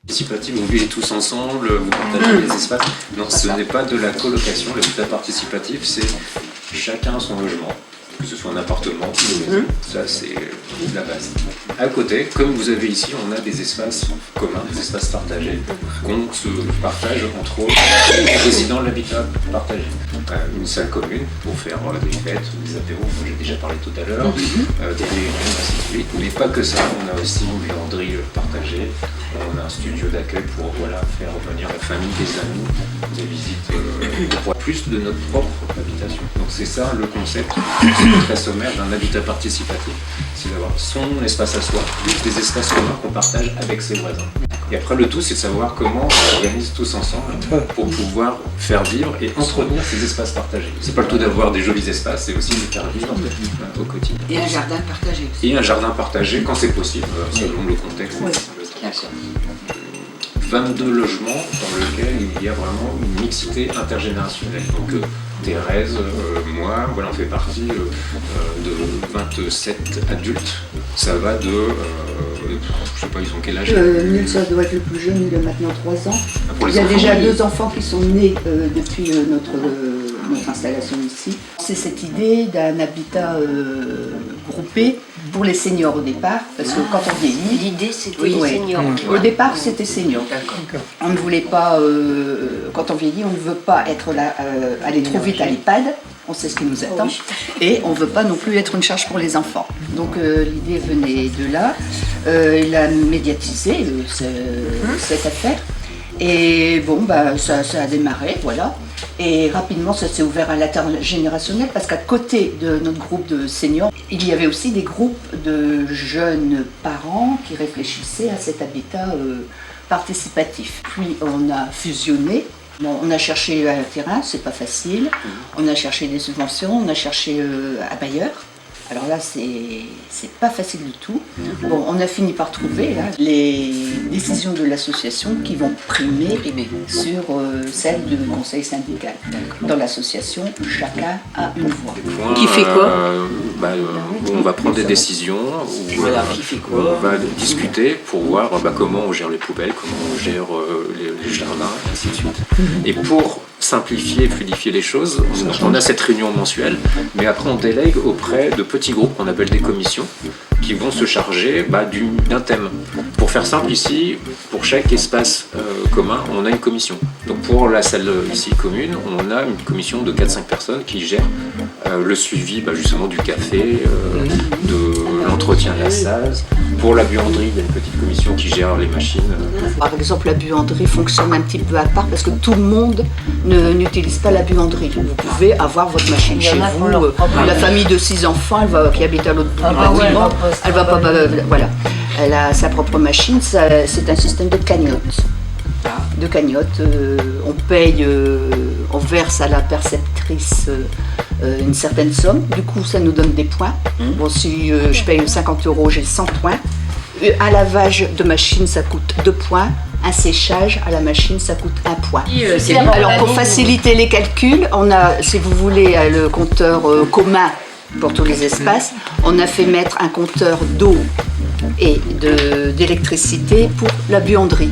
Participatif, vous vivez tous ensemble, vous partagez les espaces. Non, ce n'est pas de la colocation. L'habitat participatif, c'est chacun son logement, que ce soit un appartement ou une maison. Ça, c'est la base. À côté, comme vous avez ici, on a des espaces communs, des espaces partagés, qu'on se partage entre les résidents de l'habitat partagé. Une salle commune pour faire des fêtes, des apéros, j'ai déjà parlé tout à l'heure, des réunions, ainsi de suite. Mais pas que ça, on a aussi une buanderie partagée, on a un studio d'accueil pour faire venir la famille, des amis, des visites, pour plus de notre propre habitation. Donc c'est ça le concept, c'est très sommaire d'un habitat participatif, c'est d'avoir son espace à soi, des espaces communs qu'on partage avec ses voisins. Et après le tout, c'est de savoir comment on s'organise tous ensemble pour pouvoir faire vivre et entretenir ces espaces partagés. C'est pas le tout d'avoir des jolis espaces, c'est aussi de faire vivre au quotidien. Et un jardin partagé aussi. Et un jardin partagé quand c'est possible, selon le contexte. Oui, d'accord. 22 logements dans lesquels il y a vraiment une mixité intergénérationnelle. Donc Thérèse, moi, voilà, on fait partie de 27 adultes. Ça va de, je sais pas, ils ont quel âge? Nul, ça doit être le plus jeune, il a maintenant 3 ans. Il y a déjà 2 enfants qui sont nés depuis notre installation ici. C'est cette idée d'un habitat groupé pour les seniors au départ, parce que quand on vieillit... L'idée, c'était les seniors. Au départ, c'était seniors. D'accord. On ne voulait pas, quand on vieillit, on ne veut pas être là, aller trop vite à l'EHPAD, on sait ce qui nous attend, et on ne veut pas non plus être une charge pour les enfants. Donc l'idée venait de là, il a médiatisé cette affaire, et bon, ça a démarré, voilà. Et rapidement, ça s'est ouvert à l'intergénérationnel parce qu'à côté de notre groupe de seniors, il y avait aussi des groupes de jeunes parents qui réfléchissaient à cet habitat participatif. Puis on a fusionné. Bon, on a cherché un terrain, c'est pas facile. On a cherché des subventions, on a cherché un bailleur. Alors là, c'est pas facile du tout. Bon, on a fini par trouver là, les décisions de l'association qui vont primer sur celles du conseil syndical. Dans l'association, chacun a une voix. Qui fait quoi On va prendre des décisions, où, qui fait quoi on va discuter pour voir comment on gère les poubelles, comment on gère les jardins, et ainsi de suite. Et pour simplifier et fluidifier les choses, on a cette réunion mensuelle, mais après on délègue auprès de petits groupes qu'on appelle des commissions qui vont se charger d'un thème. Pour faire simple ici, pour chaque espace commun, on a une commission. Donc pour la salle ici commune, on a une commission de 4-5 personnes qui gèrent le suivi justement du café, de l'entretien de la salle. Pour la buanderie, il y a une petite commission qui gère les machines. Par exemple, la buanderie fonctionne un petit peu à part parce que tout le monde n'utilise pas la buanderie. Vous pouvez avoir votre machine chez vous. La famille de 6 enfants qui habite à l'autre bout du bâtiment, elle va pas, voilà. Elle a sa propre machine, c'est un système de cagnotte. On paye, on verse à la perceptrice une certaine somme, du coup ça nous donne des points. Bon, si je paye 50 €, j'ai 100 points. Un lavage de machine, ça coûte 2 points. Un séchage à la machine, ça coûte 1 point. Alors pour faciliter les calculs, on a, si vous voulez, le compteur commun pour tous les espaces, on a fait mettre un compteur d'eau et d'électricité pour la buanderie.